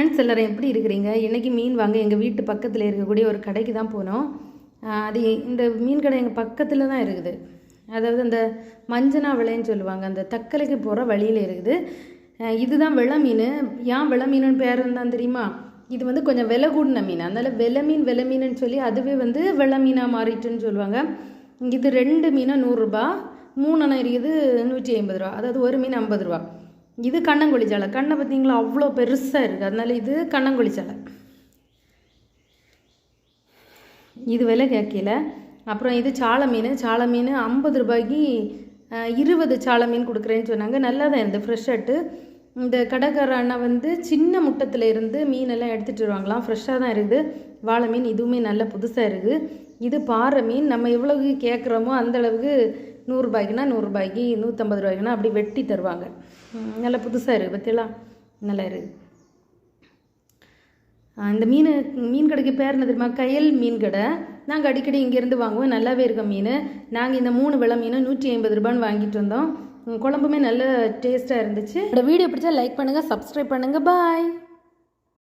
Friends எல்லோரும் எப்படி இருக்கிறீங்க? இன்றைக்கி மீன் வாங்க எங்கள் வீட்டு பக்கத்தில் இருக்கக்கூடிய ஒரு கடைக்கு தான் போனோம். அது இந்த மீன் கடை எங்கள் பக்கத்தில் தான் இருக்குது. அதாவது அந்த மஞ்சனா விலைன்னு சொல்லுவாங்க, அந்த தக்கலைக்கு போகிற வழியில் இருக்குது. இதுதான் வெள்ளை மீன். ஏன் வெள்ளை மீனுன்னு பேர் இருந்தால் தெரியுமா? இது வந்து கொஞ்சம் விலை கூடின மீன், அதனால் வெள்ளை மீனுன்னு சொல்லி அதுவே வந்து வெள்ளை மீனாக மாறிட்டுன்னு சொல்லுவாங்க. இது 2 மீனும் 100 ரூபா, 3 அணை இருக்குது 150 ரூபா, அதாவது ஒரு மீன் 50 ரூபா. இது கண்ணங்கொழி சாலை. கண்ணை பார்த்தீங்களா, அவ்வளோ பெருசாக இருக்குது, அதனால் இது கண்ணங்கொழி சாலை. இது விலை கேட்கல. அப்புறம் இது சாலை மீன். 50 ரூபாய்க்கு 20 சாலை மீன் கொடுக்குறேன்னு சொன்னாங்க. நல்லா தான் இருந்தது, ஃப்ரெஷ்ஷாட்டு. இந்த கடைக்கார அண்ணா வந்து சின்ன முட்டத்தில் இருந்து மீனெல்லாம் எடுத்துகிட்டு வருவாங்களாம், ஃப்ரெஷ்ஷாக தான் இருக்குது. வாழை மீன் இதுவுமே நல்ல புதுசாக இருக்குது. இது பாறை மீன். நம்ம எவ்வளவு கேட்குறோமோ அந்தளவுக்கு 100 ரூபாய்க்குன்னா 100 ரூபாய்க்கு, 150 ரூபாய்க்குன்னா அப்படி வெட்டி தருவாங்க. நல்லா புதுசாக இருக்குது, பற்றியெல்லாம் நல்லா இருக்குது. இந்த மீன் கடைக்கு பேர் என்ன தெரியுமா? கயல் மீன் கடை. நாங்கள் அடிக்கடி இங்கேருந்து வாங்குவோம், நல்லாவே இருக்க மீன். நாங்கள் இந்த 3 வெள்ளை மீன் 150 ரூபான்னு வாங்கிட்டு வந்தோம். குழம்புமே நல்ல டேஸ்ட்டாக இருந்துச்சு. இந்த வீடியோ பிடிச்சா லைக் பண்ணுங்கள், சப்ஸ்கிரைப் பண்ணுங்கள். பாய்.